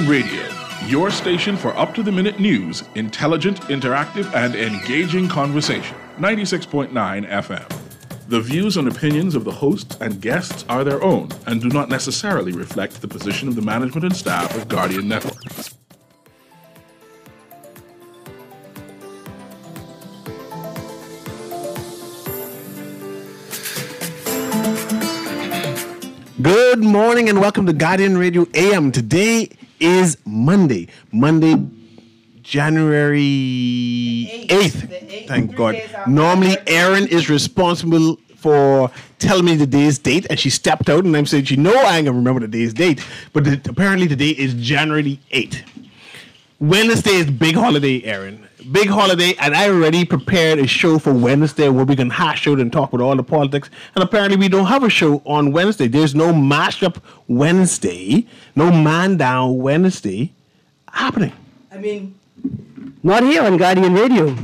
Guardian Radio, your station for up-to-the-minute news, intelligent, interactive, and engaging conversation. 96.9 FM. The views and opinions of the hosts and guests are their own and do not necessarily reflect the position of the management and staff of Guardian Network. Good morning and welcome to Guardian Radio AM. Today is Monday, January 8th. Thank God. Normally, Erin is responsible for telling me the day's date, and she stepped out, and I'm saying, I ain't going to remember the day's date, but apparently today is January 8th. Wednesday is big holiday, Erin. Big holiday, and I already prepared a show for Wednesday where we can hash out and talk about all the politics. And apparently we don't have a show on Wednesday. There's no mashup Wednesday, no man down Wednesday happening. I mean, not here on Guardian Radio.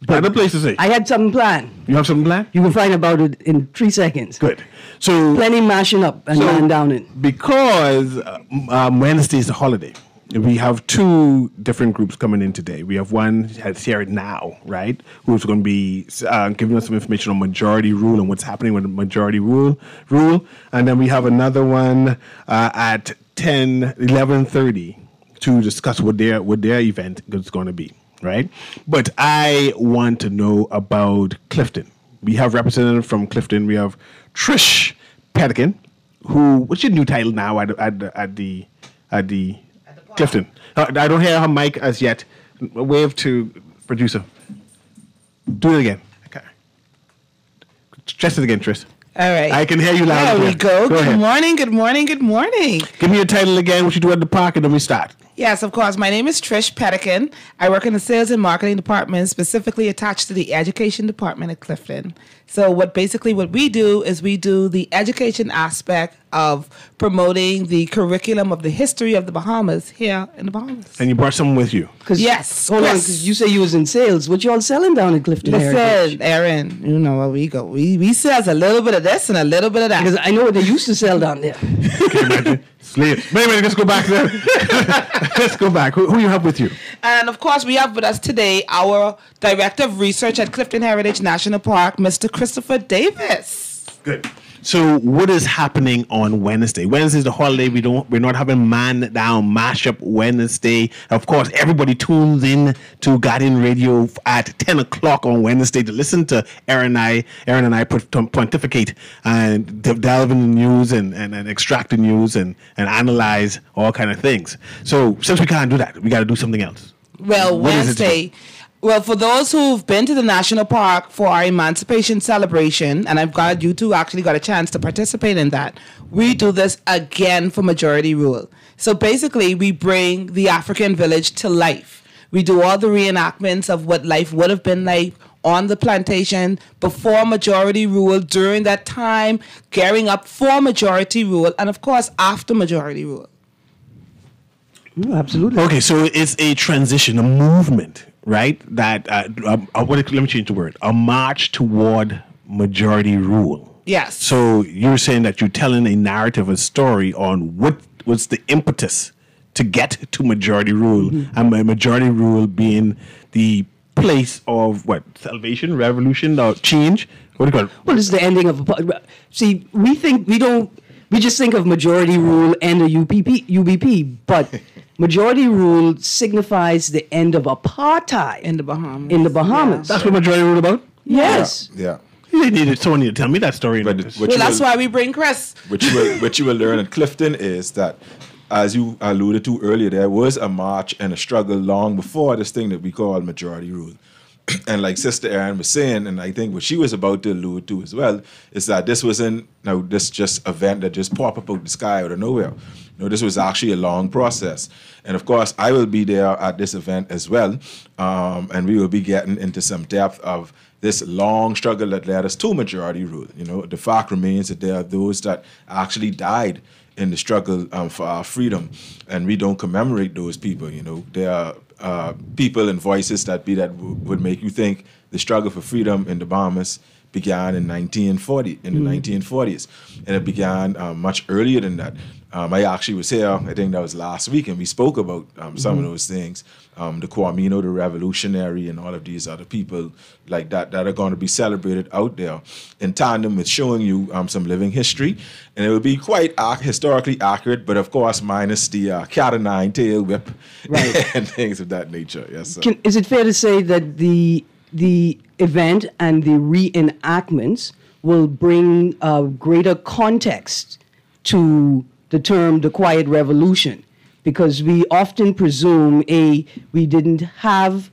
But other places say. I had something planned. You have something planned? You can find about it in 3 seconds. Good. So plenty mashing up and man down it. Because Wednesday is a holiday. We have two different groups coming in today. We have one that's here now, right, who's going to be giving us some information on majority rule and what's happening with the majority rule. And then we have another one at 11:30 to discuss what their event is going to be, right? But I want to know about Clifton. We have representative from Clifton. We have Trish Pedican, what's your new title now at the Clifton. I don't hear her mic as yet. Wave to producer. Do it again. Okay. Stress it again, Tris. All right. I can hear you loud. There we go. Good Good morning. Good morning. Give me your title again, what you do at the park, and then we start. Yes, of course. My name is Trish Pedican. I work in the sales and marketing department, specifically attached to the education department at Clifton. So what we do is we do the education aspect of promoting the curriculum of the history of the Bahamas here in the Bahamas. And you brought someone with you. Yes. Hold on, because you say you was in sales. What y'all selling down in Clifton? Listen, Erin, you know where we go. We sell a little bit of this and a little bit of that. Because I know what they used to sell down there. Okay, imagine. Slave. Wait, let's go back there. Let's go back. Who you have with you? And of course, we have with us today our Director of Research at Clifton Heritage National Park, Mr. Christopher Davis. Good. So what is happening on Wednesday? Wednesday is the holiday. We're not having man down mashup Wednesday. Of course, everybody tunes in to Guardian Radio at 10 o'clock on Wednesday to listen to Erin and I pontificate and delve into news and extract the news and analyze all kind of things. So since we can't do that, we got to do something else. Well, Wednesday. Well, for those who've been to the national park for our emancipation celebration, and I've got you two actually got a chance to participate in that, we do this again for majority rule. So basically, we bring the African village to life. We do all the reenactments of what life would have been like on the plantation before majority rule, during that time, gearing up for majority rule, and of course, after majority rule. Absolutely. Okay, so it's a transition, a movement. Right? That, let me change the word. A march toward majority rule. Yes. So you're saying that you're telling a narrative, a story on what was the impetus to get to majority rule, and majority rule being the place of what? Salvation, revolution, or change? What do you call it? Well, it's the ending of see, we just think of majority rule and the UBP, but majority rule signifies the end of apartheid in the Bahamas. Yes. That's what majority rule about? Yes. Yeah. You needed someone to tell me that story. That's why we bring Chris. What you will learn in Clifton is that, as you alluded to earlier, there was a march and a struggle long before this thing that we call majority rule. And like Sister Erin was saying, and I think what she was about to allude to as well, is that this wasn't this just event that just popped up out the sky out of nowhere. This was actually a long process. And of course, I will be there at this event as well. And we will be getting into some depth of this long struggle that led us to majority rule. The fact remains that there are those that actually died in the struggle for our freedom, and we don't commemorate those people. There are people and voices that would make you think the struggle for freedom in the Bahamas began in 1940, in the 1940s, and it began much earlier than that. I actually was here, I think that was last week, and we spoke about some of those things. The Kwamino, the revolutionary, and all of these other people like that are going to be celebrated out there in tandem with showing you some living history. And it will be quite historically accurate, but of course minus the cat o' nine tail whip and things of that nature. Yes, sir. Is it fair to say that the event and the reenactments will bring greater context to the term the Quiet Revolution? Because we often presume we didn't have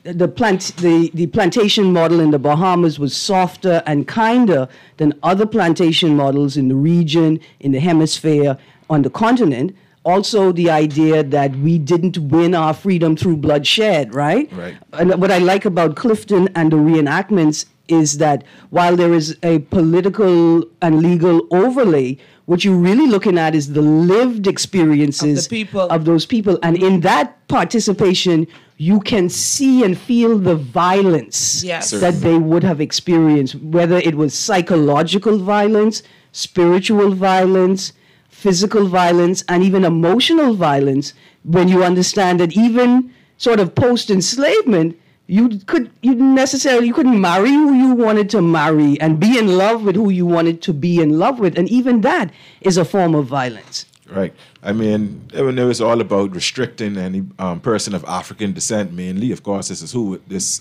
the plantation model in the Bahamas was softer and kinder than other plantation models in the region, in the hemisphere, on the continent. Also, the idea that we didn't win our freedom through bloodshed, right? Right. And what I like about Clifton and the reenactments is that while there is a political and legal overlay, what you're really looking at is the lived experiences of those people. And in that participation, you can see and feel the violence that they would have experienced, whether it was psychological violence, spiritual violence, physical violence, and even emotional violence, when you understand that even sort of post-enslavement, you couldn't marry who you wanted to marry and be in love with who you wanted to be in love with. And even that is a form of violence. Right. I mean, it was all about restricting any person of African descent mainly. Of course, this is who this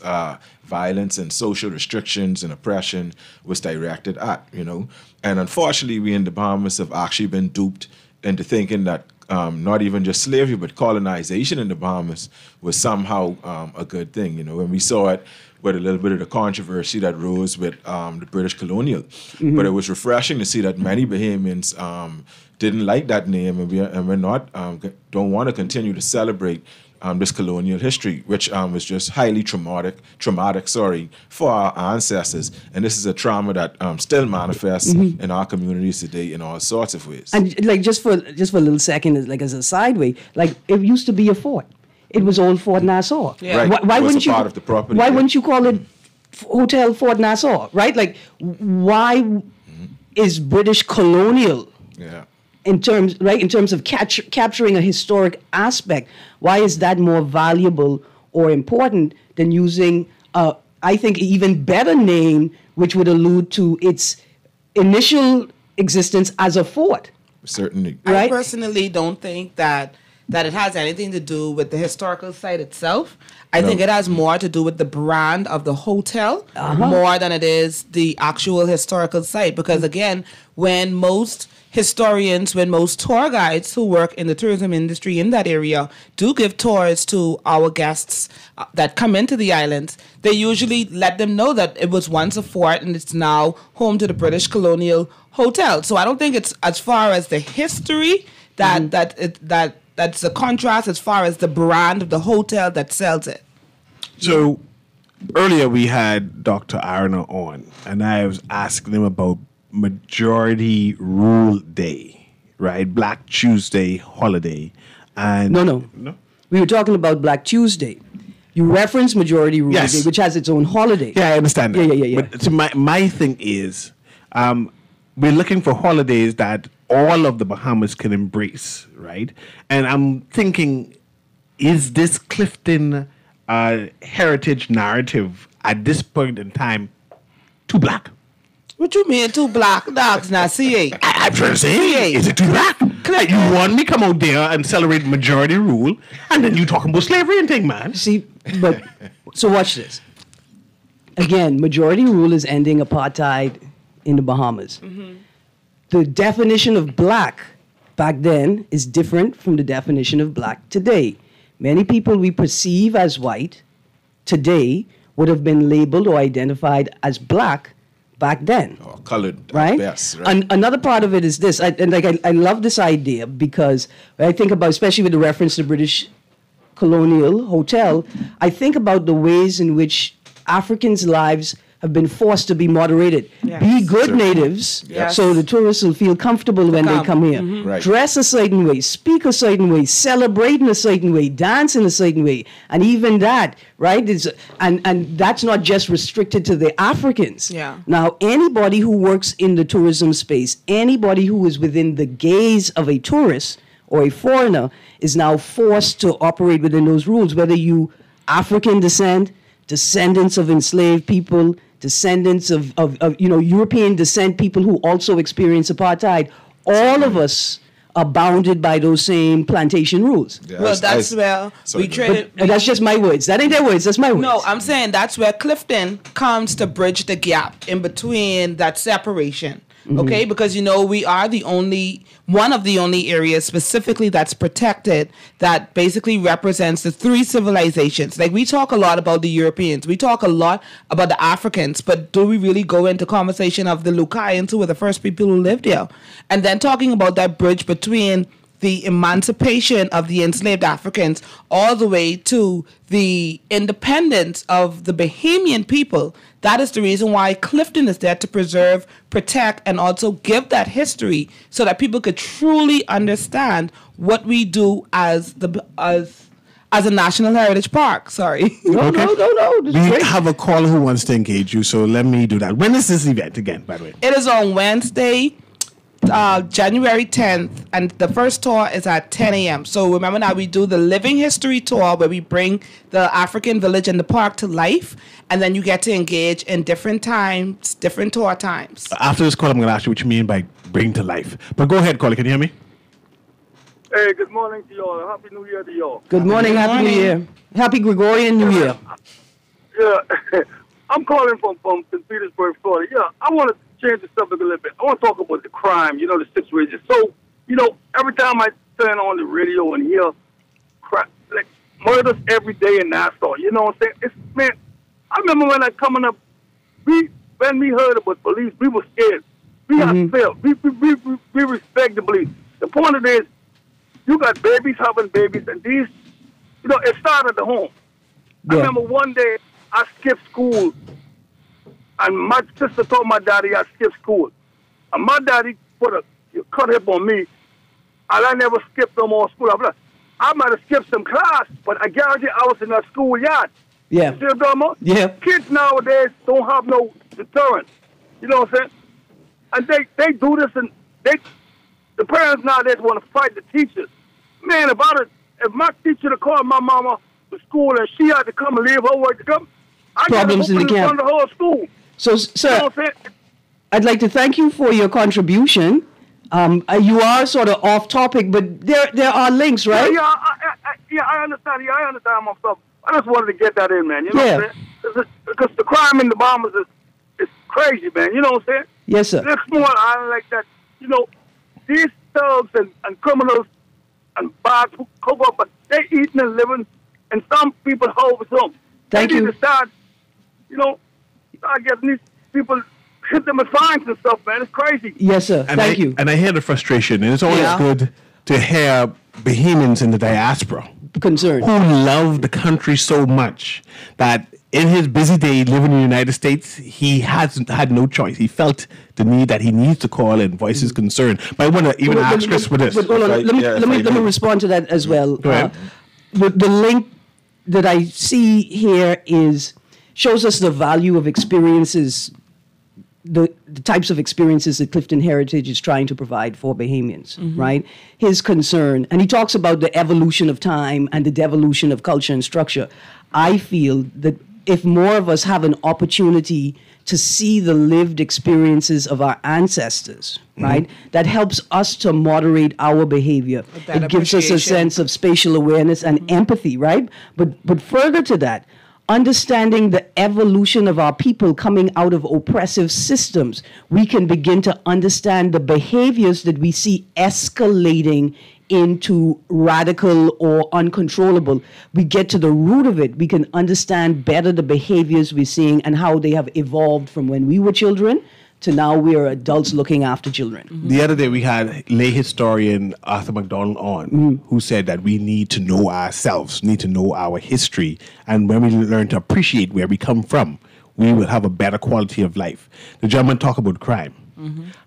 violence and social restrictions and oppression was directed at, you know. And unfortunately, we in the Bahamas have actually been duped into thinking that not even just slavery, but colonization in the Bahamas was somehow a good thing, you know. And we saw it with a little bit of the controversy that rose with the British colonial. Mm-hmm. But it was refreshing to see that many Bahamians didn't like that name, and we're not don't want to continue to celebrate this colonial history, which was just highly traumatic, for our ancestors. And this is a trauma that still manifests in our communities today in all sorts of ways. And like just for a little second, like as a sideway, like it used to be a fort. It was old Fort Nassau. Yeah. Right. Why wouldn't you? Part of the property. Why wouldn't you call it Hotel Fort Nassau? Right? Like, why is British colonial? Yeah. In terms of capturing a historic aspect, why is that more valuable or important than using, I think, even better name, which would allude to its initial existence as a fort? Certainly. Right? I personally don't think that it has anything to do with the historical site itself. I think it has more to do with the brand of the hotel more than it is the actual historical site. Because again, when most historians, when most tour guides who work in the tourism industry in that area do give tours to our guests that come into the islands, they usually let them know that it was once a fort and it's now home to the British Colonial Hotel. So I don't think it's as far as the history that's a contrast as far as the brand of the hotel that sells it. So earlier we had Dr. Arna on, and I was asking him about Majority Rule Day, right? Black Tuesday holiday. And No. We were talking about Black Tuesday. You referenced Majority Rule Day, which has its own holiday. Yeah, I understand that. Yeah. But so my thing is, we're looking for holidays that all of the Bahamas can embrace, right? And I'm thinking, is this Clifton heritage narrative at this point in time too black? What you mean too black? Dogs not CA. I'm trying to say, is it too black? Like, you want me to come out there and celebrate majority rule, and then you talking about slavery and thing, man. See, but so watch this. Again, majority rule is ending apartheid in the Bahamas. Mm-hmm. The definition of black back then is different from the definition of black today. Many people we perceive as white today would have been labeled or identified as black back then. Or colored, right? Best, right? Another part of it is this, I love this idea because I think about, especially with the reference to British Colonial Hotel, I think about the ways in which Africans' lives have been forced to be moderated. Yes. Be good natives, Yes. so the tourists will feel comfortable when they come here. Right. Dress a certain way, speak a certain way, celebrate in a certain way, dance in a certain way, and even that, right? And that's not just restricted to the Africans. Yeah. Now, anybody who works in the tourism space, anybody who is within the gaze of a tourist or a foreigner, is now forced to operate within those rules, whether you African descent, descendants of enslaved people, descendants of European descent people who also experience apartheid. All of us are bounded by those same plantation rules. Yeah, Well, that's where we traded. But that's just my words. That ain't their words. That's my words. No, I'm saying that's where Clifton comes to bridge the gap in between that separation. Okay, because we are one of the only areas specifically that's protected that basically represents the three civilizations. Like, we talk a lot about the Europeans, we talk a lot about the Africans, but do we really go into conversation of the Lucayans, who were the first people who lived here? And then talking about that bridge between the emancipation of the enslaved Africans all the way to the independence of the Bahamian people. That is the reason why Clifton is there, to preserve, protect, and also give that history so that people could truly understand what we do as a National Heritage Park. Sorry. No. This is We great. have a caller who wants to engage you, so let me do that. When is this event again, by the way? It is on Wednesday, January 10th, and the first tour is at 10 a.m. So remember now, we do the Living History Tour, where we bring the African village and the park to life, and then you get to engage in different times, different tour times. After this call, I'm going to ask you what you mean by bring to life. But go ahead, caller. Can you hear me? Hey, good morning to y'all. Happy New Year to y'all. Good morning, Happy New Year. Happy Gregorian New Year. Yeah, I'm calling from St. Petersburg, Florida. Yeah, I want to change the subject a little bit. I want to talk about the crime, the situation. So, every time I turn on the radio and hear like murders every day in Nassau, you know what I'm saying? Man, I remember when I coming up, when we heard about police, we were scared. We had fear. We respect the police. The point of it is, you got babies having babies, and these, it started at the home. I remember one day I skipped school, and my sister told my daddy I skipped school. And my daddy put a cut hip on me, and I never skipped no more school. I might have skipped some class, but I guarantee I was in that schoolyard. Yeah. You see what I'm talking about? Yeah. Kids nowadays don't have no deterrent. You know what I'm saying? And they do this, and the parents nowadays want to fight the teachers. Man, if my teacher had called my mama to school and she had to come and leave her work to come, I got to Problems in the in front camp. of the whole school. So, You know sir, what I'm saying? I'd like to thank you for your contribution. You are sort of off topic, but there are links, right? I understand. Yeah, I understand myself. I just wanted to get that in, man. You know Yeah. what I'm saying? Because the crime in the bombers is crazy, man. You know what I'm saying? Yes, sir. Next more, I like that. These thugs and criminals and bad cover, but they eating and living, and some people hold them. Thank they you. Need to start, I guess these people hit them with fines and stuff, man. It's crazy. Yes, sir. And Thank you. And I hear the frustration, and it's always Yeah. good to hear Bahamians in the diaspora Concern. who love the country so much that in his busy day living in the United States, he hasn't had no choice. He felt the need that he needs to call and voice his concern. But I want to even ask Chris for this. But hold on, let me respond to that as well. Go ahead. The link that I see here shows us the value of experiences, the types of experiences that Clifton Heritage is trying to provide for Bahamians, right? His concern, and he talks about the evolution of time and the devolution of culture and structure. I feel that if more of us have an opportunity to see the lived experiences of our ancestors, right, that helps us to moderate our behavior. It gives us a sense of spatial awareness and empathy, right? But further to that, understanding the evolution of our people coming out of oppressive systems, we can begin to understand the behaviors that we see escalating into radical or uncontrollable. We get to the root of it. We can understand better the behaviors we're seeing and how they have evolved from when we were children to now we are adults looking after children. The other day we had lay historian Arthur MacDonald on, who said that we need to know ourselves, need to know our history, and when we learn to appreciate where we come from, we will have a better quality of life. The gentleman talk about crime.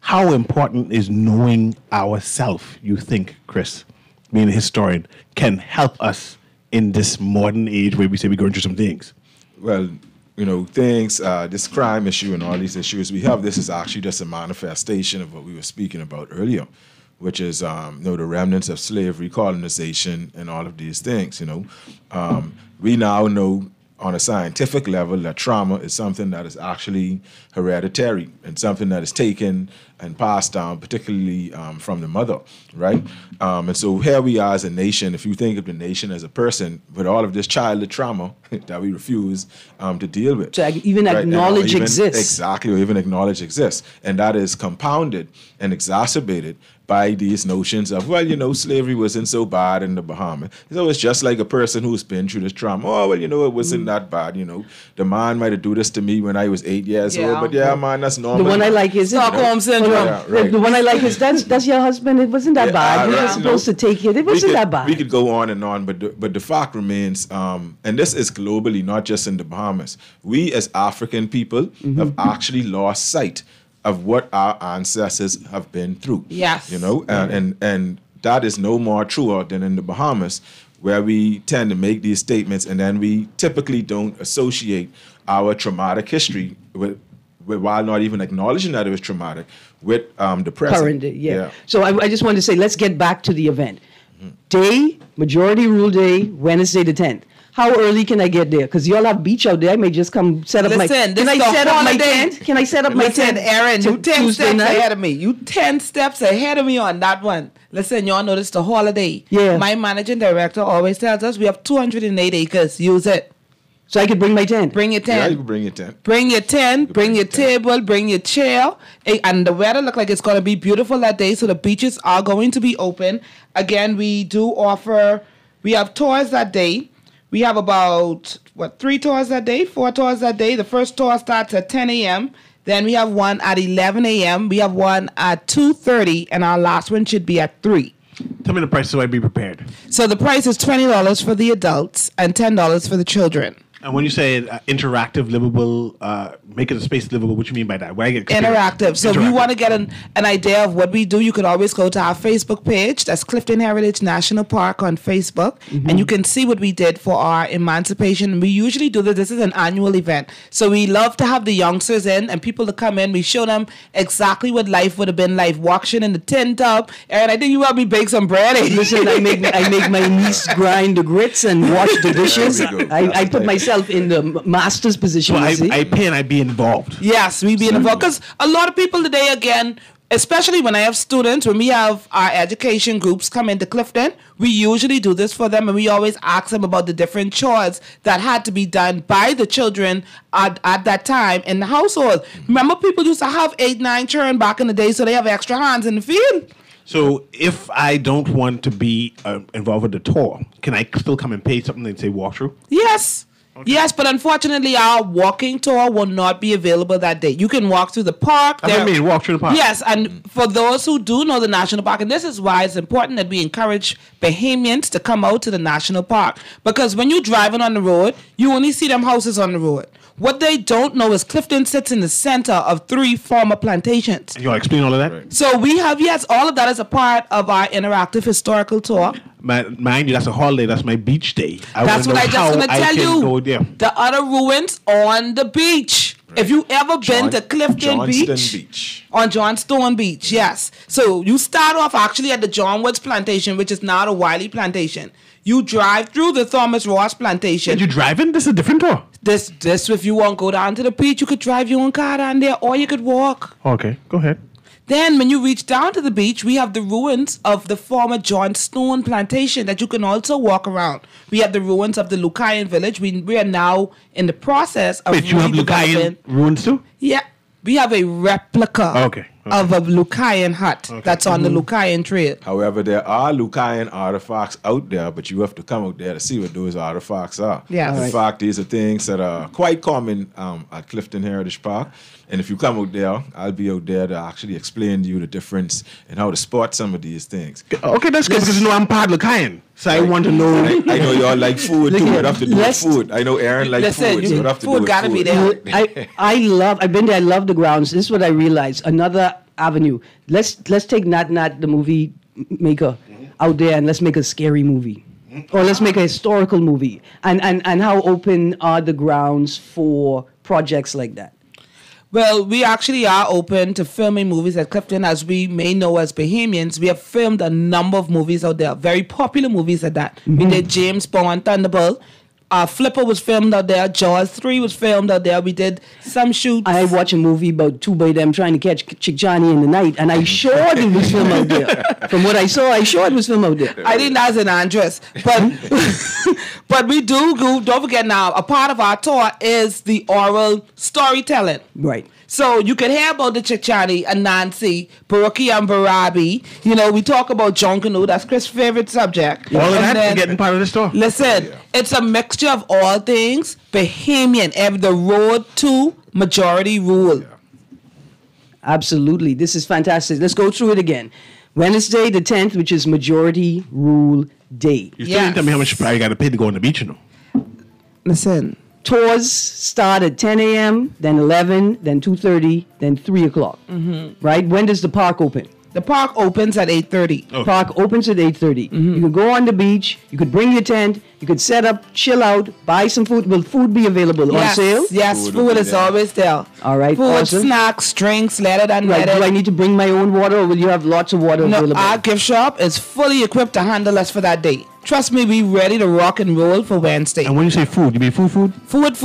How important is knowing ourselves, you think, Chris, being a historian, can help us in this modern age where we say we're going through some things? Well, this crime issue and all these issues we have, this is actually just a manifestation of what we were speaking about earlier, which is, the remnants of slavery, colonization, and all of these things, We now know on a scientific level that trauma is something that is actually hereditary and something that is taken and passed down, particularly from the mother, right? And so here we are as a nation, if you think of the nation as a person, with all of this childhood trauma that we refuse to deal with. To even acknowledge exists. Exactly, or even acknowledge exists. And that is compounded and exacerbated by these notions of, slavery wasn't so bad in the Bahamas. So it's just like a person who's been through this trauma. Oh, it wasn't that bad, The man might have do this to me when I was 8 years old, but man, that's normal. The one I like is Stockholm Syndrome. Right. The one I like is that's your husband. It wasn't that bad. You were supposed to take it. It wasn't that bad. We could go on and on, but the fact remains, and this is globally, not just in the Bahamas. We as African people have actually lost sight of what our ancestors have been through. Yes. And that is no more truer than in the Bahamas, where we tend to make these statements and then we typically don't associate our traumatic history with while not even acknowledging that it was traumatic, with the present. Current day, yeah. So I just wanted to say, let's get back to the event. Day, Majority Rule Day, Wednesday the 10th. How early can I get there? Because y'all have beach out there. I may just come set up my tent. Can I set up my tent? Can I set up my tent? Aaron, you 10 steps ahead of me. You 10 steps ahead of me on that one. Listen, y'all know this is the holiday. Yeah. My managing director always tells us we have 208 acres. Use it. So I could bring my tent. Bring your tent. Yeah, you can bring your tent. Bring your tent. Bring your table. Bring your chair. And the weather look like it's going to be beautiful that day. So the beaches are going to be open. Again, we have tours that day. We have about, 3 tours that day? 4 tours that day. The first tour starts at 10 a.m. Then we have one at 11 a.m. We have one at 2:30. And our last one should be at 3. Tell me the price so I be prepared. So the price is $20 for the adults and $10 for the children. And when you say interactive, livable, make it a space livable, what you mean by that? Where I get interactive. So if you want to get an idea of what we do, you could always go to our Facebook page. That's Clifton Heritage National Park on Facebook. And you can see what we did for our emancipation. We usually do this. This is an annual event. So we love to have the youngsters in and people to come in. We show them exactly what life would have been like, washing in the tin tub. And I think you help me bake some bread. Listen, I make my niece grind the grits and wash the dishes. I put myself in the master's position. So I pay and I be involved. Yes, we be involved. Because a lot of people today, again, especially when I have students, when we have our education groups come into Clifton, we usually do this for them and we always ask them about the different chores that had to be done by the children at that time in the household. Remember, people used to have 8, 9 children back in the day, so they have extra hands in the field. So if I don't want to be involved with the tour, can I still come and pay something and say walk through? Yes. Okay. Yes, but unfortunately, our walking tour will not be available that day. You can walk through the park. I mean, walk through the park. Yes, and for those who do know the national park, and this is why it's important that we encourage Bahamians to come out to the national park. Because when you're driving on the road, you only see them houses on the road. What they don't know is Clifton sits in the center of 3 former plantations. You want to explain all of that? Right. So we have, yes, all of that is a part of our interactive historical tour. Mind you, that's a holiday. That's my beach day. That's what I just going to tell you. The other ruins on the beach. Right. If you ever been to Clifton Beach. On Johnstone Beach, yes. So you start off actually at the John Woods Plantation, which is now the Wiley Plantation. You drive through the Thomas Ross Plantation. And you driving? This is a different tour. This, if you want to go down to the beach, you could drive your own car down there, or you could walk. Okay, go ahead. Then when you reach down to the beach, we have the ruins of the former Johnstone Plantation that you can also walk around. We have the ruins of the Lucayan village. We are now in the process of Wait, you have Lucayan ruins too? Yeah. We have a replica. Okay. of a Lucayan hut that's on the Lucayan Trail. However, there are Lucayan artifacts out there, but you have to come out there to see what those artifacts are. Yes. In fact, these are things that are quite common at Clifton Heritage Park. And if you come out there, I'll be out there to actually explain to you the difference and how to spot some of these things. Okay, that's good because I'm part Lucayan. So I want to know. I know y'all like food too. What have to do with food? I know Aaron likes food. So what have to do with gotta food? be there. I've been there. I love the grounds. This is what I realized. Another avenue. Let's take Nat the movie maker out there and let's make a scary movie. Or let's make a historical movie. And how open are the grounds for projects like that? Well, we actually are open to filming movies at Clifton. As we may know as Bahamians, we have filmed a number of movies out there, very popular movies at that. We did James Bond, Thunderbolt. Flipper was filmed out there. Jaws 3 was filmed out there. We did some shoots. I watched a movie about two by them trying to catch Chick Johnny in the night, and I sure it was filmed out there. From what I saw, I sure it was filmed out there. I think that's an Andres. But we do go, don't forget now, a part of our tour is the oral storytelling. Right. So you can hear about the Chichani and Nancy, Baroki and Barabi. You know, we talk about John Canoe, that's Chris' favorite subject. All of that getting part of the story. Listen, it's a mixture of all things Bahamian, the road to majority rule. Absolutely. This is fantastic. Let's go through it again. Wednesday the 10th, which is Majority Rule Day. You still didn't tell me how much you probably got to pay to go on the beach, you know. Listen. Tours start at 10 a.m., then 11, then 2:30, then 3 o'clock. Right? When does the park open? The park opens at 8:30. Okay. Park opens at 8:30. You can go on the beach. You could bring your tent. You could set up, chill out, buy some food. Will food be available on sale? Yes, food is always there. All right. Food, awesome. snacks, drinks, leaded and Right. leaded. Do I need to bring my own water, or will you have lots of water No, available? our gift shop is fully equipped to handle us for that day. Trust me, we ready to rock and roll for Wednesday. And when you say food, you mean food? Food.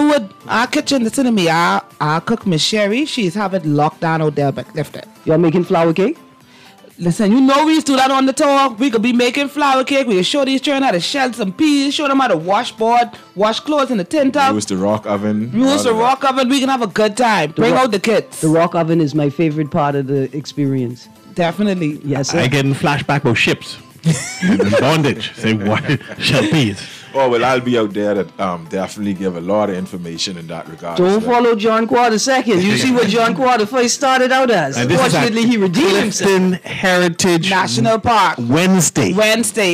Our kitchen, listen to me. Our cook, Miss Sherry, she's have it locked down out there, but lifted. Y'all making flour cake? Listen, you know we used to do that on the tour. We could be making flour cake. We could show these children how to shell some peas, show them how to wash clothes in the tin tub. Use the rock oven. Use the rock oven. We can have a good time. Bring out the kids. The rock oven is my favorite part of the experience. Definitely. Yes, sir. I getting flashback about ships. And bondage. Say what? Shell peas. Oh, well, I'll be out there to definitely give a lot of information in that regard. Don't follow John Quad second. You see what John Quad first started out as. Unfortunately, he redeemed himself. Clifton Heritage National Park. Wednesday.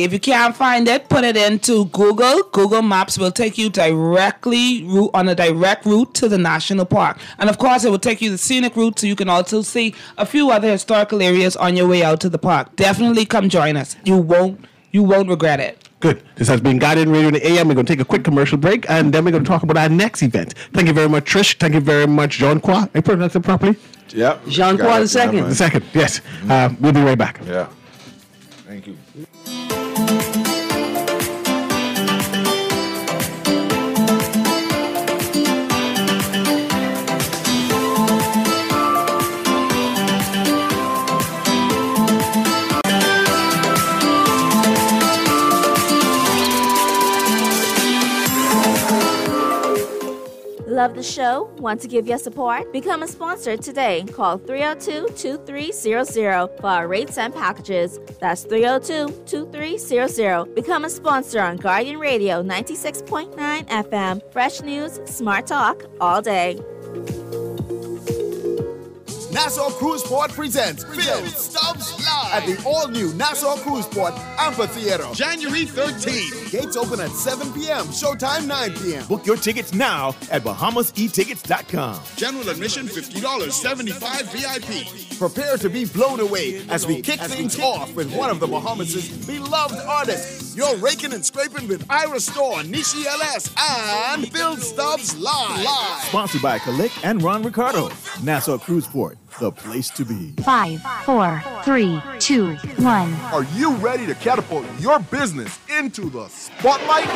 If you can't find it, put it into Google. Google Maps will take you directly on a direct route to the National Park. And of course, it will take you the scenic route so you can also see a few other historical areas on your way out to the park. Definitely come join us. You won't regret it. Good. This has been Guardian Radio in the AM. We're going to take a quick commercial break, and then we're going to talk about our next event. Thank you very much, Trish. Thank you very much, John Qua. I pronounced it properly? Yep. Jean Qua the second. The second, yes. We'll be right back. Yeah. Thank you. Love the show? Want to give your support? Become a sponsor today. Call 302-2300 for our rates and packages. That's 302-2300. Become a sponsor on Guardian Radio 96.9 FM. Fresh news, smart talk, all day. Nassau Cruise Port presents Phil Stubbs Live at the all-new Nassau Cruise Port Amphitheater. January 13th. Gates open at 7 p.m. Showtime 9 p.m. Book your tickets now at BahamasEtickets.com. General admission $50, 75 VIP. Prepare to be blown away as we kick things off with one of the Bahamas' beloved artists. You're raking and scraping with Ira Storr, Nishi LS, and Phil Stubbs Live. Sponsored by Kalik and Ron Ricardo. Nassau Cruise Port, the place to be. 5, 4, 3, 2, 1. Are you ready to catapult your business into the spotlight?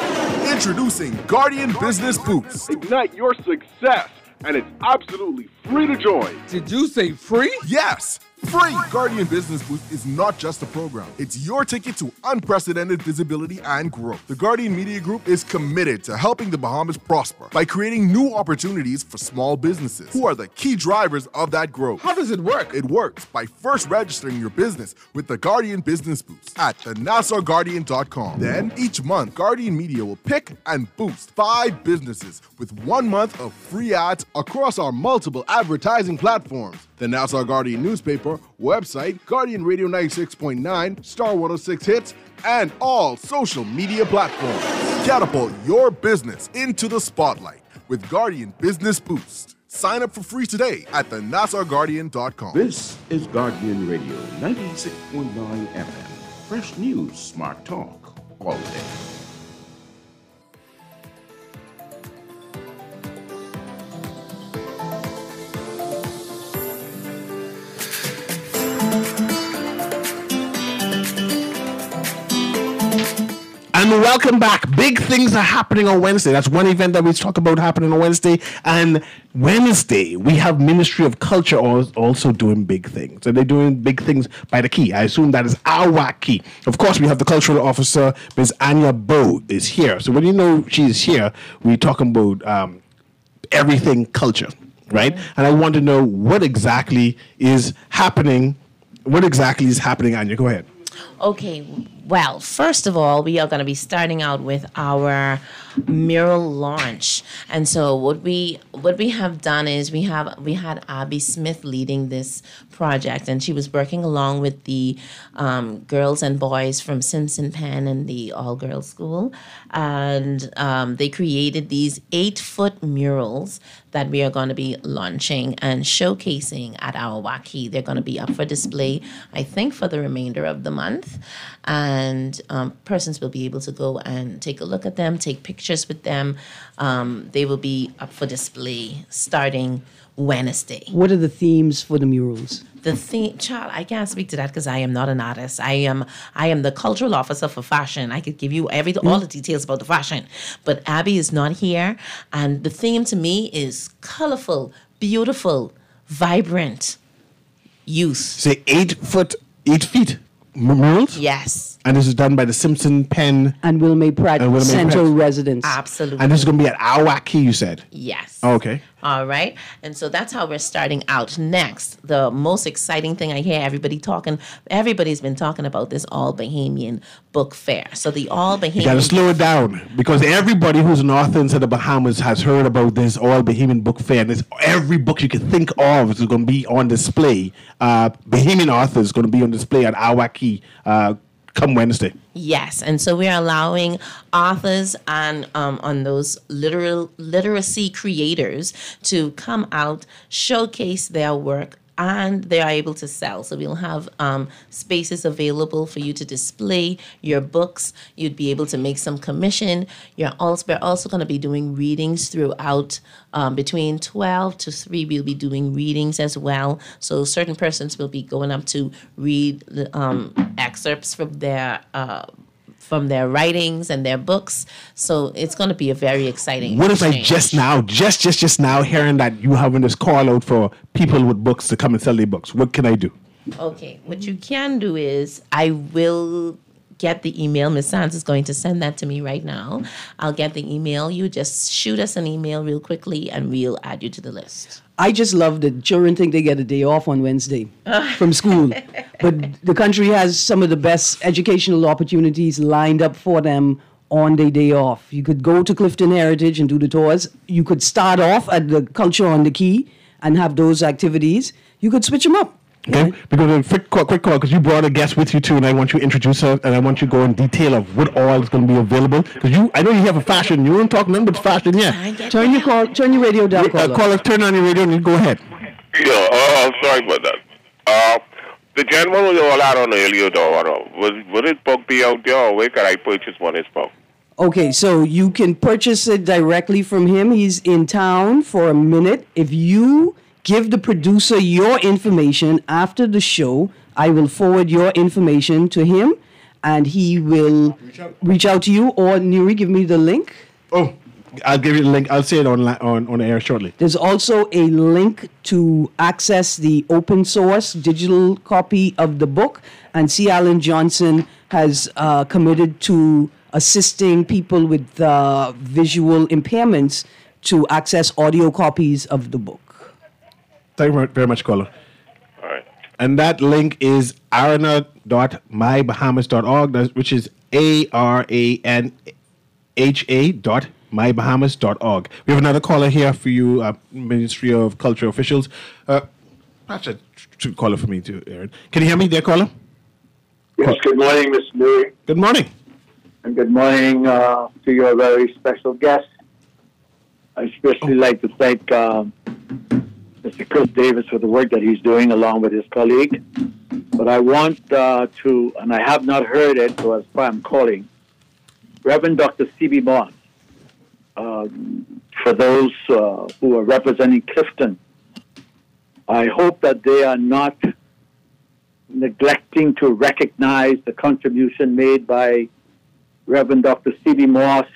Introducing Guardian Business Boots. Ignite your success, and it's absolutely free to join. Did you say free? Yes, Free! Guardian Business Boost is not just a program. It's your ticket to unprecedented visibility and growth. The Guardian Media Group is committed to helping the Bahamas prosper by creating new opportunities for small businesses, who are the key drivers of that growth. How does it work? It works by first registering your business with the Guardian Business Boost at thenassauguardian.com. Then, each month, Guardian Media will pick and boost 5 businesses with 1 month of free ads across our multiple advertising platforms. The Nassau Guardian newspaper, website, Guardian Radio 96.9, Star 106 Hits, and all social media platforms. Catapult your business into the spotlight with Guardian Business Boost. Sign up for free today at thenassauguardian.com. This is Guardian Radio 96.9 FM. Fresh news, smart talk, all day. And welcome back. Big things are happening on Wednesday. That's one event that we talk about happening on Wednesday. And Wednesday, we have Ministry of Culture also doing big things. And they're doing big things by the key. I assume that is our key. Of course, we have the cultural officer, Ms. Anya Bowe, is here. So when you know she's here, we're talking about everything culture, right? And I want to know what exactly is happening. What exactly is happening, Anya? Go ahead. Okay, well, first of all, we are going to be starting out with our mural launch. And so what we have done is we had Abby Smith leading this project, and she was working along with the girls and boys from Simpson Penn and the all-girls school. And they created these 8-foot murals that we are going to be launching and showcasing at our Waukee. They're going to be up for display, I think, for the remainder of the month. And persons will be able to go and take a look at them, take pictures with them. They will be up for display starting Wednesday. What are the themes for the murals? The theme, child, I can't speak to that because I am not an artist. I am the cultural officer for fashion. I could give you all the details about the fashion, but Abby is not here. And the theme to me is colorful, beautiful, vibrant youth. Say 8 feet murals? Yes. And this is done by the Simpson Penn and Wilmay Pratt Central residents. Absolutely. And this is going to be at our Waukee, you said? Yes. Oh, okay. All right. And so that's how we're starting out. Next, the most exciting thing I hear everybody's been talking about this All Bahamian Book Fair. So the All Bahamian... You got to slow it down because everybody who's an author inside the Bahamas has heard about this All Bahamian Book Fair. And every book you can think of is going to be on display. Bahamian authors going to be on display at our Waukee come Wednesday. Yes, and so we're allowing authors and on those literacy creators to come out, showcase their work, and they are able to sell. So we'll have spaces available for you to display your books. You'd be able to make some commission. We're also going to be doing readings throughout between 12 to 3. We'll be doing readings as well. So certain persons will be going up to read excerpts from their writings and their books. So it's going to be a very exciting What if exchange. I just now hearing that you having this call out for people with books to come and sell their books? What can I do? Okay, what you can do is I will get the email. Ms. Sands is going to send that to me right now. I'll get the email. You just shoot us an email real quickly and we'll add you to the list. I just love that children think they get a day off on Wednesday from school. But the country has some of the best educational opportunities lined up for them on their day off. You could go to Clifton Heritage and do the tours. You could start off at the Culture on the Key and have those activities. You could switch them up. Okay, because a quick call, because you brought a guest with you too, and I want you to introduce her, and I want you to go in detail of what all is going to be available. Because I know you have a fashion. You don't talk nothing but fashion, yeah. Turn your radio down, caller. Turn on your radio and you go ahead. Yeah, I'm sorry about that. The gentleman was all out on earlier, though. Will his book be out there, or where can I purchase one of his book? Okay, so you can purchase it directly from him. He's in town for a minute. If you give the producer your information after the show, I will forward your information to him, and he will reach out to you. Or Newry, give me the link. Oh, I'll give you the link. I'll say it on air shortly. There's also a link to access the open source digital copy of the book, and C. Allen Johnson has committed to assisting people with visual impairments to access audio copies of the book. Thank you very much, caller. All right. And that link is arana.mybahamas.org, which is ARANHA.mybahamas.org. We have another caller here for you, Ministry of Culture officials. Perhaps a caller for me too, Aaron. Can you hear me there, caller? Yes, good morning, Mr. Newry. Good morning. And good morning to your very special guest. I especially like to thank Mr. Chris Davis for the work that he's doing along with his colleague. But I want to, and I have not heard it, so that's why I'm calling, Reverend Dr. C.B. Moss, for those who are representing Clifton. I hope that they are not neglecting to recognize the contribution made by Reverend Dr. C.B. Moss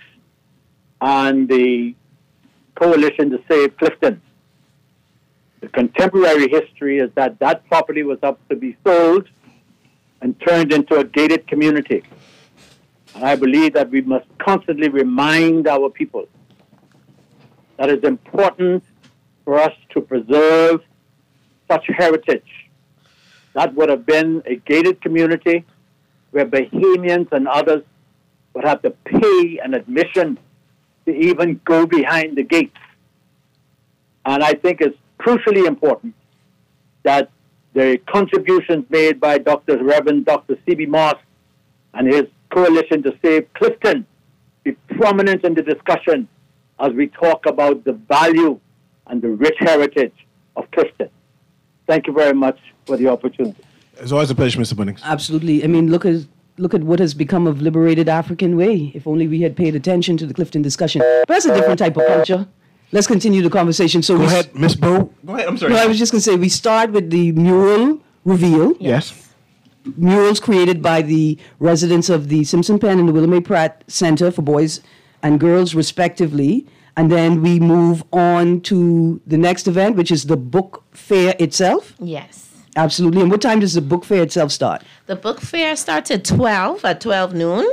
and the Coalition to Save Clifton. The contemporary history is that that property was up to be sold and turned into a gated community. And I believe that we must constantly remind our people that it's important for us to preserve such heritage. That would have been a gated community where Bahamians and others would have to pay an admission to even go behind the gates. And I think it's crucially important that the contributions made by Reverend Dr. C.B. Moss and his Coalition to Save Clifton be prominent in the discussion as we talk about the value and the rich heritage of Clifton. Thank you very much for the opportunity. It's always a pleasure, Mr. Bunnings. Absolutely. I mean, look at what has become of Liberated African Way. If only we had paid attention to the Clifton discussion. But that's a different type of culture. Let's continue the conversation. So go ahead, Miss Bo. Go ahead. I'm sorry. No, I was just going to say we start with the mural reveal. Yes. Murals created by the residents of the Simpson Penn and the Willamette Pratt Center for Boys and Girls, respectively. And then we move on to the next event, which is the book fair itself. Yes. Absolutely. And what time does the book fair itself start? The book fair starts at 12 noon.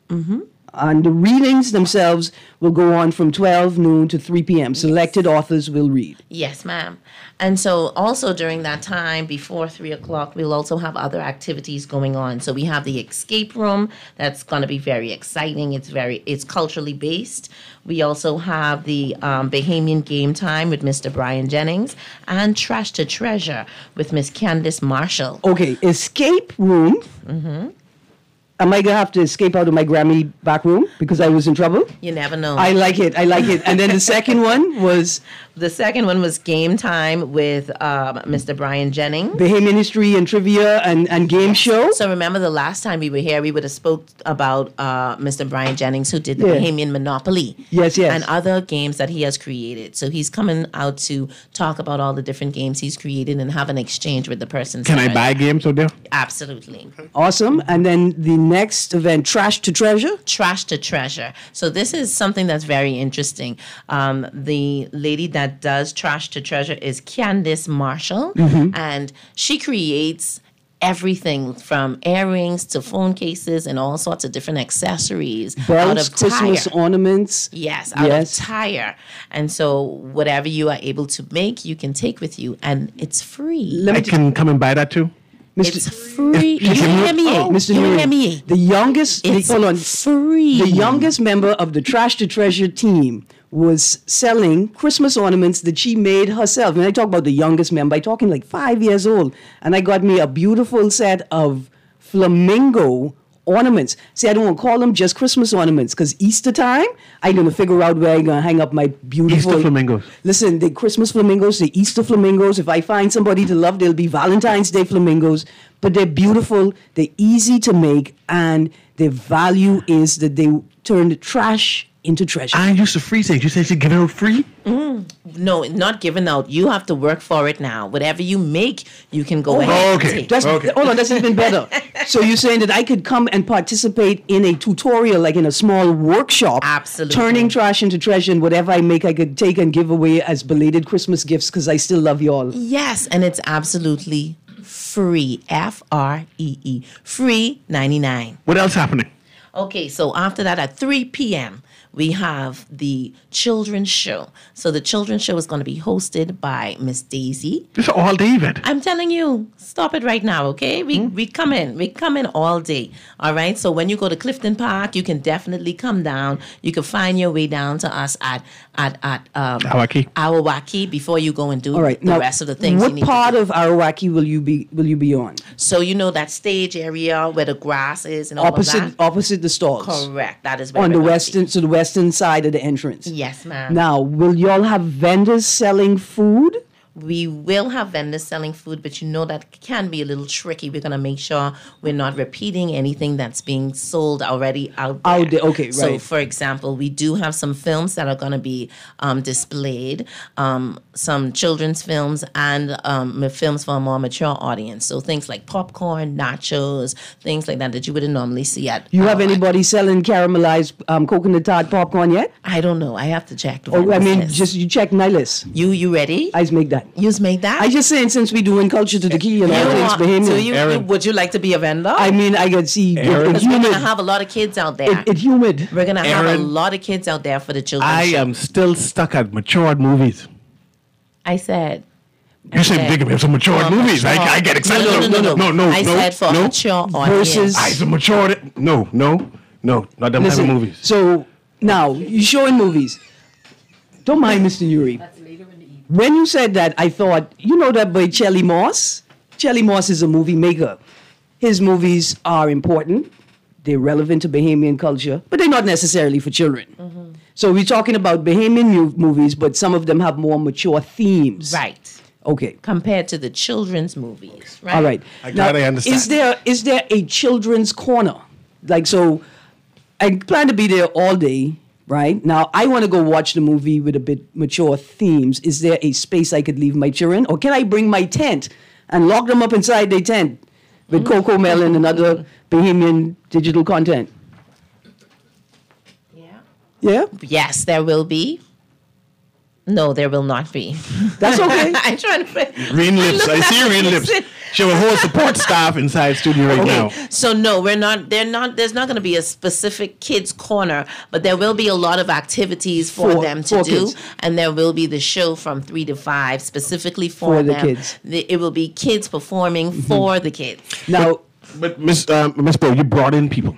Mm-hmm. And the readings themselves will go on from 12 noon to 3 p.m. Selected authors will read. Yes, ma'am. And so also during that time, before 3 o'clock, we'll also have other activities going on. So we have the escape room. That's going to be very exciting. It's culturally based. We also have the Bahamian Game Time with Mr. Brian Jennings and Trash to Treasure with Miss Candice Marshall. Okay, escape room. Mm-hmm. Am I going to have to escape out of my Grammy back room because I was in trouble? You never know. I like it. And then the second one was? The second one was Game Time with Mr. Brian Jennings. Bahamian History and Trivia and Game Show. So remember the last time we were here, we would have spoke about Mr. Brian Jennings, who did the Bahamian Monopoly. Yes. And other games that he has created. So he's coming out to talk about all the different games he's created and have an exchange with the person. Can I buy games out there? Absolutely. Awesome. And then the next event, Trash to Treasure? Trash to Treasure. So this is something that's very interesting. The lady that does Trash to Treasure is Candice Marshall. Mm-hmm. And she creates everything from earrings to phone cases and all sorts of different accessories. Belts, out of Christmas tire. Ornaments. Yes, out of tire. And so whatever you are able to make, you can take with you. And it's free. I can come and buy that too? It's free. You hear me? Mr. You Newry, hear me? the youngest, hold on, free. The youngest member of the Trash to Treasure team was selling Christmas ornaments that she made herself. And I talk about the youngest member, I'm talking like 5 years old. And I got me a beautiful set of flamingo ornaments. See, I don't want to call them just Christmas ornaments because Easter time, I'm going to figure out where I'm going to hang up my beautiful... Easter flamingos. Listen, the Christmas flamingos, the Easter flamingos, if I find somebody to love, they'll be Valentine's Day flamingos. But they're beautiful, they're easy to make, and Their value is that they turn trash into treasure. I used to free things. You said you give it out free? No, not given out. You have to work for it now. Whatever you make, you can go ahead and take. Hold on, that's even better. So you're saying that I could come and participate in a tutorial, like in a small workshop, absolutely, turning trash into treasure, and whatever I make, I could take and give away as belated Christmas gifts because I still love y'all. Yes, and it's absolutely free. Free. Free 99. What else happening? Okay, so after that at 3 p.m., we have the children's show. So the children's show is going to be hosted by Miss Daisy. It's an all-day event. I'm telling you, stop it right now, okay? We come in all day, all right? So when you go to Clifton Park, you can definitely come down. You can find your way down to us at Awawaki before you go and do the rest of the things. What part of Awawaki will you be on? So you know that stage area where the grass is and all opposite of that? Opposite the stalls. Correct. That is where on we're the gonna western, be. so the western side of the entrance. Yes, ma'am. Now, will y'all have vendors selling food? We will have vendors selling food, but you know that can be a little tricky. We're going to make sure we're not repeating anything that's being sold already out there. Okay, right. So, for example, we do have some films that are going to be displayed, some children's films and films for a more mature audience. So things like popcorn, nachos, things like that you wouldn't normally see at... You have anybody selling caramelized coconut tart popcorn yet? I don't know. I have to check. Just you check my list. You ready? I make that. You make that? I just saying since we doing culture to the key and all things Bahamian. Would you like to be a vendor? I mean, I could see it's humid. We're going to have a lot of kids out there. It's humid. We're going to have a lot of kids out there for the children. I am still stuck at matured movies. I said... You said think of some matured movies. I get excited. No. I said for mature audience. Versus... a matured... No, not them type of movies. So, now, you're showing movies. Don't mind Mr. Newry. When you said that, I thought, you know that boy Chelly Moss? Chelly Moss is a movie maker. His movies are important. They're relevant to Bahamian culture, but they're not necessarily for children. Mm-hmm. So we're talking about Bahamian movies, but some of them have more mature themes. Right. Okay. Compared to the children's movies, right? All right. I understand. Is there a children's corner? Like, so I plan to be there all day. Right? Now, I want to go watch the movie with a bit mature themes. Is there a space I could leave my children? Or can I bring my tent and lock them up inside their tent with Cocoa Melon and other Bahamian digital content? Yeah? Yes, there will be. No, there will not be. That's okay. I'm trying to... Green lips. I see your green lips. She have a whole support staff inside studio right now. So no, we're not. There's not going to be a specific kids corner, but there will be a lot of activities for them to do, kids. And there will be the show from 3 to 5 specifically for them. The kids. It will be kids performing for the kids. Now, but Miss Bo, you brought in people.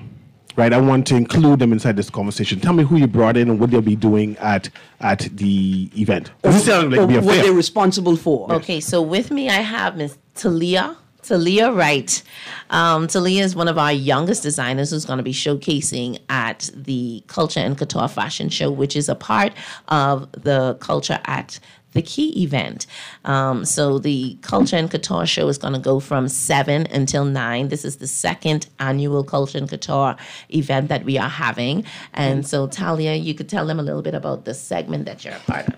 Right, I want to include them inside this conversation. Tell me who you brought in and what they'll be doing at the event. This sounds like be a what fair. they're responsible for. Okay, so with me I have Miss Talia Wright. Talia is one of our youngest designers who's going to be showcasing at the Culture and Couture Fashion Show, which is a part of the Culture at the Key event. So the Culture and Couture show is going to go from 7 until 9. This is the second annual Culture and Couture event that we are having. And so, Talia, you could tell them a little bit about the segment that you're a part of.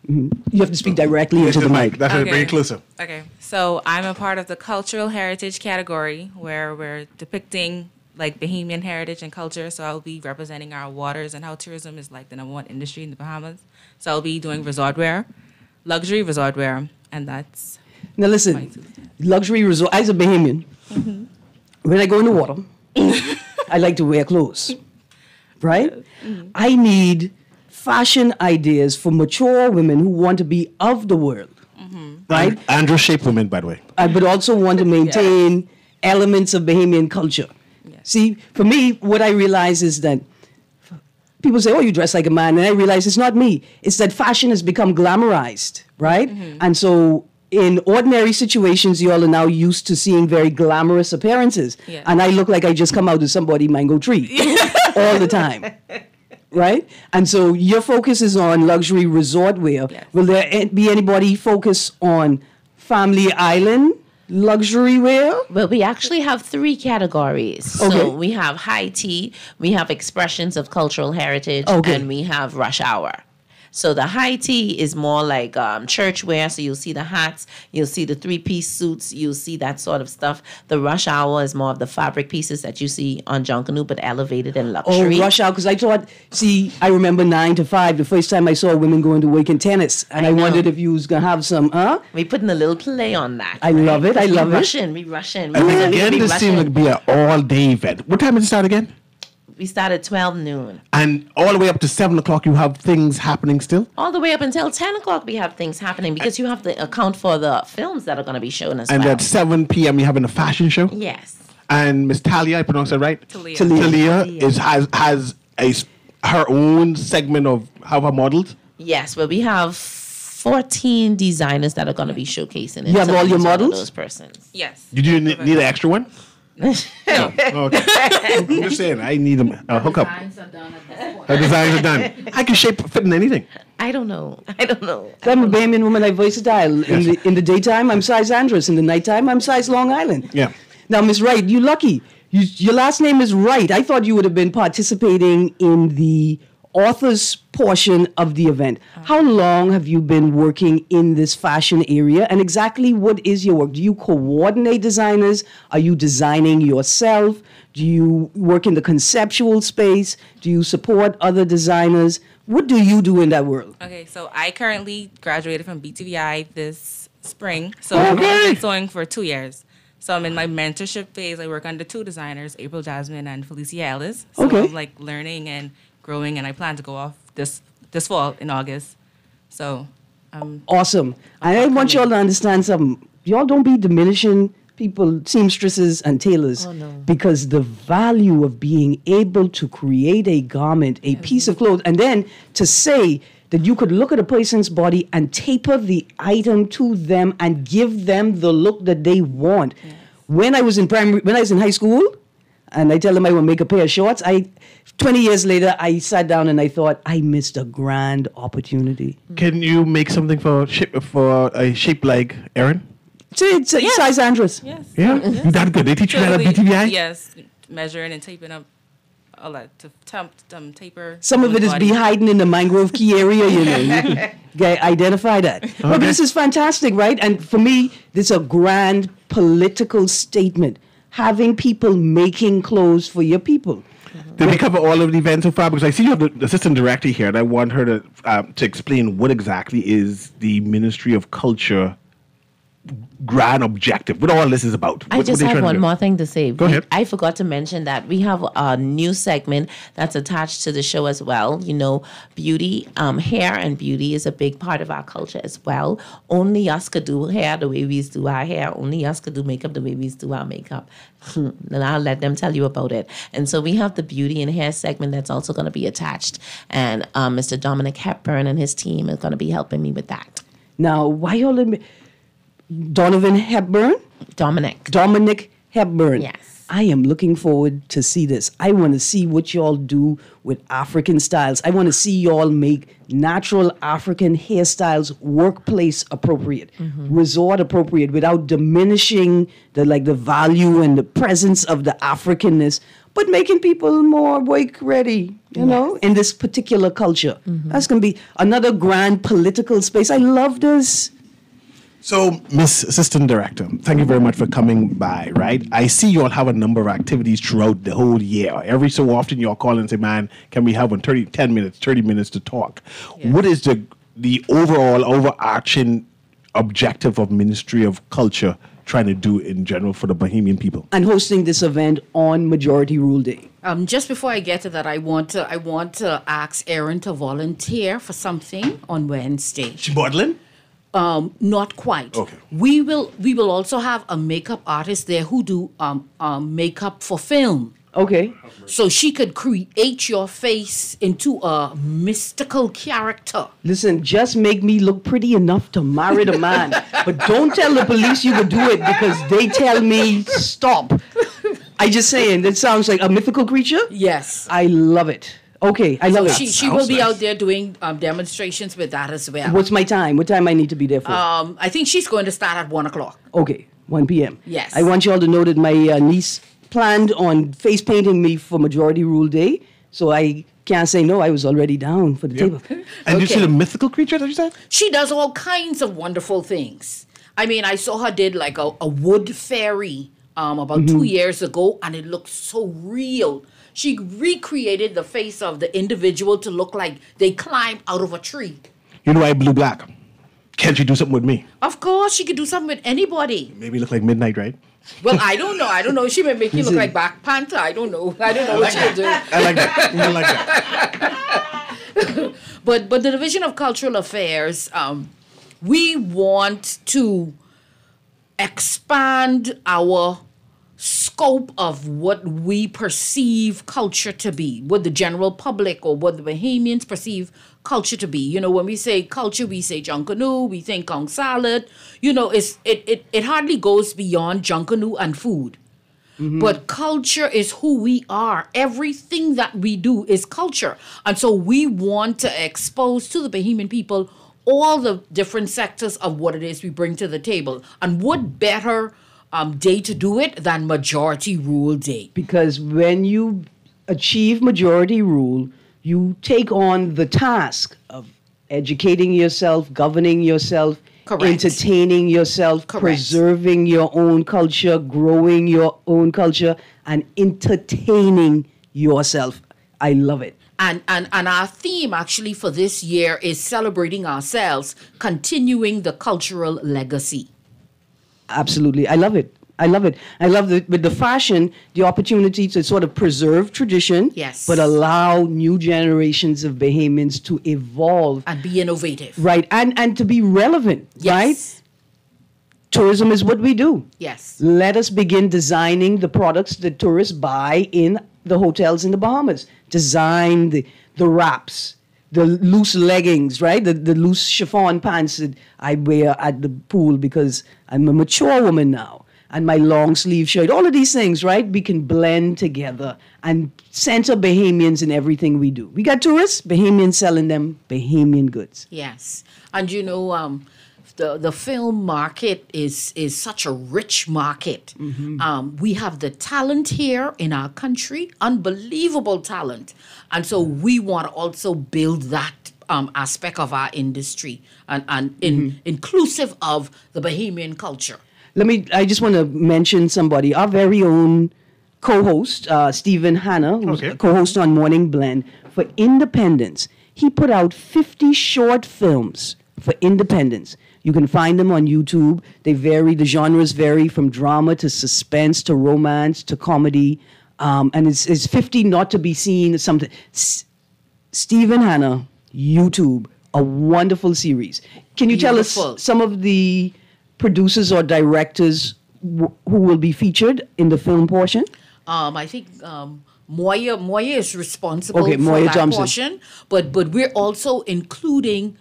You have to speak directly into the mic. That's very inclusive. Okay, so I'm a part of the cultural heritage category where we're depicting like Bahamian heritage and culture. So I'll be representing our waters and how tourism is like the #1 industry in the Bahamas. So I'll be doing resort wear, luxury resort wear, and that's... Now listen, luxury resort, as a Bahamian, when I go in the water, I like to wear clothes, right? Mm-hmm. I need fashion ideas for mature women who want to be of the world, right? Andrew shaped women, by the way. But also want to maintain elements of Bahamian culture. See, for me, what I realize is that people say, oh, you dress like a man. And I realize it's not me. It's that fashion has become glamorized, right? Mm-hmm. And so in ordinary situations, you all are now used to seeing very glamorous appearances. Yeah. And I look like I just come out of somebody's mango tree all the time, right? And so your focus is on luxury resort wear. Yes. Will there be anybody focus on family island luxury wear? Well, we actually have 3 categories. Okay. So we have high tea, we have expressions of cultural heritage, Okay. and we have rush hour. So the high tea is more like church wear. So you'll see the hats, you'll see the 3-piece suits, you'll see that sort of stuff. The rush hour is more of the fabric pieces that you see on Junkanoo, but elevated in luxury. Oh, rush hour, because I thought, I remember 9 to 5, the first time I saw women going to work in tennis, and I wondered if you was going to have some, We putting a little play on that. I love it, I love it. We rush in. And again, this seems like be an all-day event. What time does it start again? We start at 12 noon. And all the way up to 7 o'clock, you have things happening still? All the way up until 10 o'clock, we have things happening because you have to account for the films that are going to be shown as And well. at 7 p.m., you're having a fashion show? Yes. And Miss Talia, I pronounce that right? Talia. has her own segment of her models? Yes, well, we have 14 designers that are going to be showcasing it. You have all your models? Those persons. Yes. Did you need an extra one? No. Okay. I'm just saying, I need a hookup. Her designs are done. I can fit in anything. I don't know. I'm a Bahamian woman, I'm versatile. In the daytime, I'm size Andros. In the nighttime, I'm size Long Island. Yeah. Now, Miss Wright, you lucky. Your last name is Wright. I thought you would have been participating in the authors portion of the event. How long have you been working in this fashion area, and exactly what is your work? Do you coordinate designers? Are you designing yourself? Do you work in the conceptual space? Do you support other designers? What do you do in that world? Okay, so I currently graduated from BTVI this spring. So I've been sewing for 2 years. So I'm in my mentorship phase. I work under 2 designers, April Jasmine and Felicia Ellis. So I'm like learning and growing, and I plan to go off this fall in August. So awesome. I want y'all to understand something. Y'all don't be diminishing people, seamstresses and tailors, because the value of being able to create a garment, a piece of clothes, and then to say that you could look at a person's body and taper the item to them and give them the look that they want. Yes. When I was in high school, and I tell them I will make a pair of shorts, 20 years later, I sat down and I thought, I missed a grand opportunity. Can you make something for a shape like Erin? It's size Andros. Yes. Yeah? Yes. That good? They teach you that at BTVI? Yes. Measuring and taping up all that to taper. Some of it is be hiding in the mangrove key area, you know. You identify that. Okay. But this is fantastic, right? And for me, this is a grand political statement. Having people making clothes for your people. Did we cover all of the events so far? Because I see you have the assistant director here, and I want her to explain what exactly is the Ministry of Culture grand objective, what all this is about. I just have one more thing to say. Go ahead. I forgot to mention that we have a new segment that's attached to the show as well. You know, beauty, hair and beauty is a big part of our culture as well. Only us could do hair the way we do our hair. Only us could do makeup the way we do our makeup. And I'll let them tell you about it. And so we have the beauty and hair segment that's also going to be attached. And Mr. Dominic Hepburn and his team is going to be helping me with that. Now, why y'all let me... Donovan Hepburn? Dominic Hepburn. Yes. I am looking forward to see this. I want to see what y'all do with African styles. I want to see y'all make natural African hairstyles workplace appropriate, resort appropriate, without diminishing the value and the presence of the Africanness, but making people more work ready, you know, in this particular culture. That's going to be another grand political space. I love this. So, Miss Assistant Director, thank you very much for coming by, right? I see you all have a number of activities throughout the whole year. Every so often you all call and say, man, can we have 10 minutes, 30 minutes to talk? Yeah. What is the overarching objective of Ministry of Culture trying to do in general for the Bahamian people? And hosting this event on Majority Rule Day. Just before I get to that, I want to ask Erin to volunteer for something on Wednesday. She modeling? Not quite. Okay. We will also have a makeup artist there who do makeup for film. Okay. So she could create your face into a mystical character. Listen, just make me look pretty enough to marry the man. But don't tell the police you would do it, because they tell me stop. I just saying, that sounds like a mythical creature? Yes. I love it. Okay, I love it. She will be out there doing demonstrations with that as well. What's my time? What time I need to be there for? I think she's going to start at 1:00. Okay. 1 p.m. Yes. I want you all to know that my niece planned on face painting me for Majority Rule Day, so I can't say no. I was already down for the table. And you see the mythical creature that you said? She does all kinds of wonderful things. I mean, I saw her did like a wood fairy about 2 years ago, and it looked so real. She recreated the face of the individual to look like they climbed out of a tree. You know why blue black? Can't you do something with me? Of course, she could do something with anybody. Maybe look like Midnight, right? Well, I don't know. I don't know. She may make you look like Black Panther. I don't know. I don't know what she'll do. I like that. I like that. But the Division of Cultural Affairs, we want to expand our scope of what we perceive culture to be, what the general public or what the Bahamians perceive culture to be. You know, when we say culture, we say Junkanoo, we think Kong salad. You know, it hardly goes beyond Junkanoo and food. But culture is who we are. Everything that we do is culture. And so we want to expose to the Bahamian people all the different sectors of what it is we bring to the table. And what better day to do it than Majority Rule Day? Because when you achieve majority rule, you take on the task of educating yourself, governing yourself, entertaining yourself, preserving your own culture, growing your own culture, and entertaining yourself. I love it. And our theme actually for this year is celebrating ourselves, continuing the cultural legacy. Absolutely. I love it. I love it. I love with the fashion, the opportunity to sort of preserve tradition, yes, but allow new generations of Bahamians to evolve. And be innovative. Right. And to be relevant, yes, right? Tourism is what we do. Yes. Let us begin designing the products that tourists buy in the hotels in the Bahamas. Design the wraps, the loose leggings, right? The loose chiffon pants that I wear at the pool because I'm a mature woman now. And my long sleeve shirt, all of these things, right? We can blend together and center Bahamians in everything we do. We got tourists, Bahamians selling them Bahamian goods. Yes. And you know, the film market is such a rich market. We have the talent here in our country, unbelievable talent. And so we want to also build that aspect of our industry and inclusive of the Bahamian culture. I just want to mention somebody, our very own co-host, Stephen Hanna, who's a co-host on Morning Blend for Independence. He put out 50 short films for Independence. You can find them on YouTube. They vary, the genres vary from drama to suspense to romance to comedy. And it's 50 not to be seen, something. Stephen Hanna, YouTube, a wonderful series. Can you tell us some of the producers or directors who will be featured in the film portion? I think Moya is responsible for Moya that Thompson. portion, but we're also including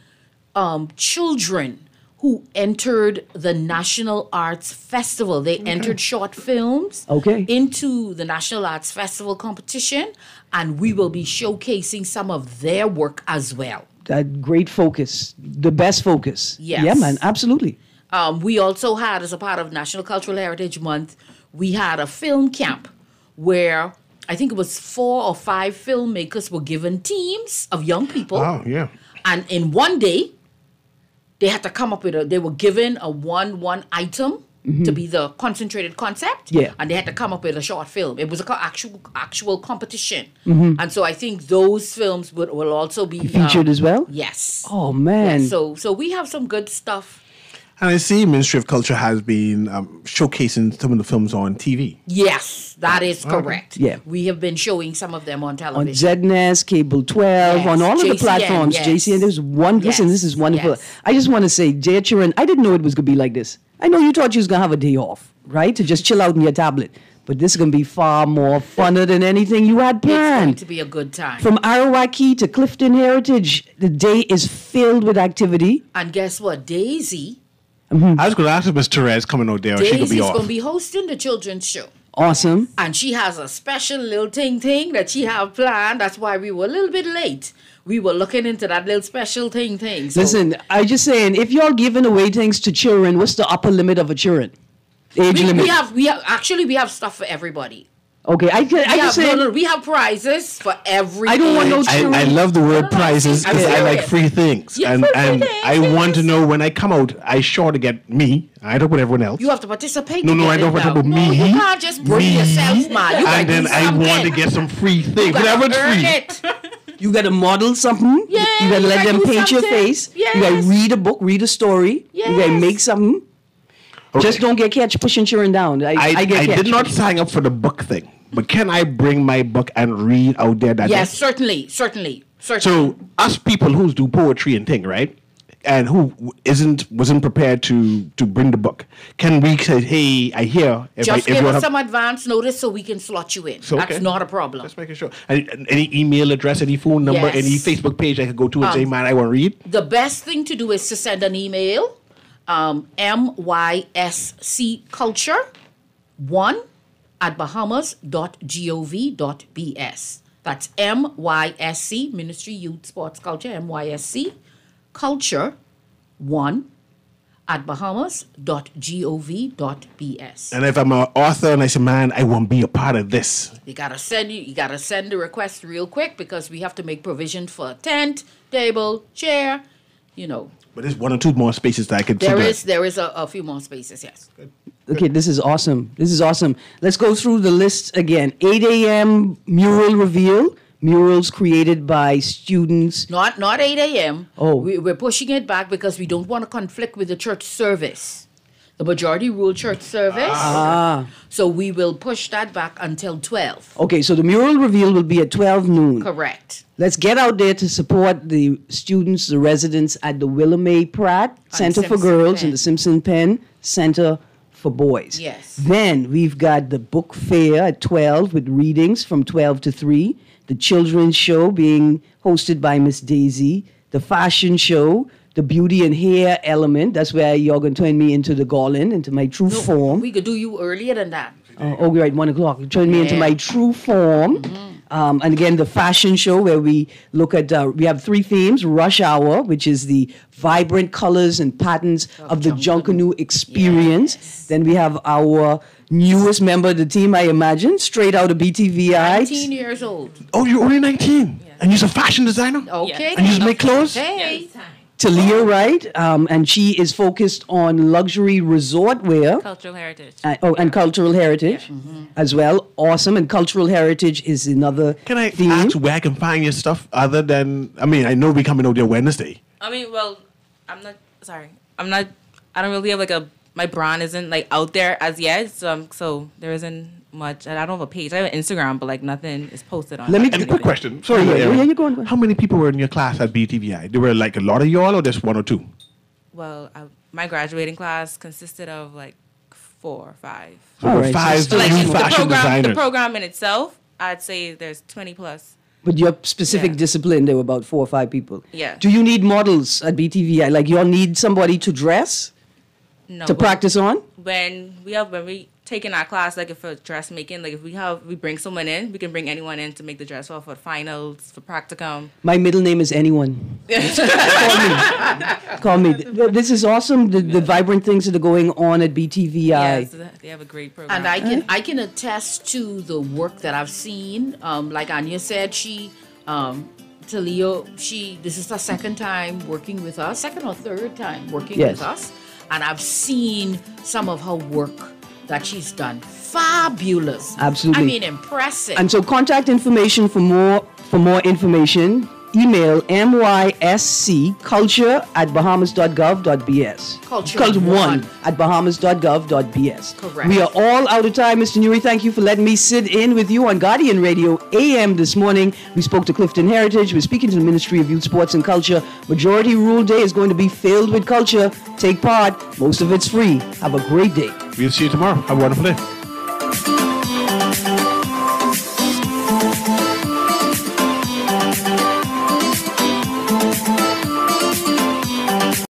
children who entered the National Arts Festival. They entered short films into the National Arts Festival competition, and we will be showcasing some of their work as well. That great focus, the best focus. Yes. Yeah, man, absolutely. We also had, as a part of National Cultural Heritage Month, we had a film camp where I think it was 4 or 5 filmmakers were given teams of young people. Oh, yeah. And in one day, they had to come up with they were given a one item to be the concentrated concept. Yeah. And they had to come up with a short film. It was an actual competition. And so I think those films will also be featured as well? Yes. Oh, man. Yeah, so we have some good stuff. And I see Ministry of Culture has been showcasing some of the films on TV. Yes, that is correct. Yeah. We have been showing some of them on On television. ZNES, Cable 12, on all of the platforms. yes. JCN, there's one. Listen, this is wonderful. Yes. I just want to say, Jay Chiran, I didn't know it was going to be like this. I know you thought you was going to have a day off, right? To just chill out in your tablet. But this is going to be far more funner than anything you had planned. It's going to be a good time. From Arawaki to Clifton Heritage, the day is filled with activity. And guess what? Daisy. I was going to ask if Miss Therese coming out there or she could Daisy's be off. going to be hosting the children's show. Awesome. And she has a special little thing that she have planned. That's why we were a little bit late. We were looking into that little special thing. So. Listen, I just saying, if y'all giving away things to children, what's the upper limit of a children? Age limit. We have stuff for everybody. Okay, I just say we have prizes for every. I don't want no. I love the word prizes because I like free things, and I want to know when I come out, I sure to get me. I don't put everyone else. You have to participate. No, I don't participate. Me, you can't just bring yourself, man. You and then I want to get some free things. Whatever's free. You got to model something. Yeah, you got to let them paint your face. Yes. You got to read a book, read a story. Yes. You got to make something. Okay. Just don't get catch pushing children down. I did not sign up for the book thing, but can I bring my book and read out there that Yes, day? certainly. So us people who do poetry and thing, right? And who wasn't prepared to bring the book, can we say, hey, I hear just give us some advance notice so we can slot you in. So, That's not a problem. Just making sure. Any email address, any phone number, Yes. any Facebook page I could go to and say, man, I want to read? The best thing to do is to send an email, myscculture1@bahamas.gov.bs. That's MYSC, Ministry Youth Sports Culture, MYSC, culture1@bahamas.gov.bs. And if I'm an author and I say, man, I want to be a part of this. You gotta send the request real quick because we have to make provision for a tent, table, chair, But there's one or two more spaces that I could There is a few more spaces, yes. Okay, this is awesome. Let's go through the list again. 8 a.m. mural reveal. Murals created by students. Not 8 a.m. Oh. We're pushing it back because we don't want to conflict with the church service. The majority rule church service. So we will push that back until 12. Okay, so the mural reveal will be at 12 noon. Correct. Let's get out there to support the students, the residents at the Willamette Pratt Center for Girls and the Simpson Penn Center for Boys. Yes. Then we've got the book fair at 12 with readings from 12 to 3. The children's show being hosted by Miss Daisy. The fashion show. The beauty and hair element. That's where you're going to turn me into the Garland, into my true form. We could do you earlier than that. Right, 1 o'clock. Turn me into my true form. And again, the fashion show where we look at, we have 3 themes. Rush Hour, which is the vibrant colors and patterns of the Junkanoo experience. Yes. Then we have our newest member of the team, I imagine, straight out of BTVI. 19 years old. Oh, you're only 19? Yes. And you're a fashion designer? Okay. And you just make clothes? Hey. Talia Wright, and she is focused on luxury resort wear. Cultural heritage. And cultural heritage as well. Awesome. And cultural heritage is another Can I theme. ask where I can find your stuff other than, I know we're coming out there Wednesday. I don't really have my brand isn't out there as yet. So there isn't much. I don't have a page. I have an Instagram, but nothing is posted on. And a quick question. Sorry, you're going. How many people were in your class at BTVI? There were a lot of y'all, or just 1 or 2? Well, my graduating class consisted of 4 or 5. So there were 5 fashion designers. The program in itself, I'd say there's 20 plus. But your specific discipline, there were about 4 or 5 people. Yeah. Do you need models at BTVI? You'll need somebody to dress? No. To practice on? When we take in our class, if for dressmaking, if we bring someone in, we can bring anyone in to make the dress for finals, for practicum. My middle name is anyone. Call me. This is awesome. The vibrant things that are going on at BTVI. Yes, they have a great program. And I can attest to the work that I've seen. Like Anya said, Talia, this is her second time working with us, second or third time working with us. And I've seen some of her work that she's done. Fabulous. Absolutely. Impressive. And so contact information for more information. Email myscculture@bahamas.gov.bs. Culture1@bahamas.gov.bs. Correct. We are all out of time, Mr. Newry. Thank you for letting me sit in with you on Guardian Radio AM this morning. We spoke to Clifton Heritage. We're speaking to the Ministry of Youth, Sports and Culture. Majority Rule Day is going to be filled with culture. Take part. Most of it's free. Have a great day. We'll see you tomorrow. Have a wonderful day.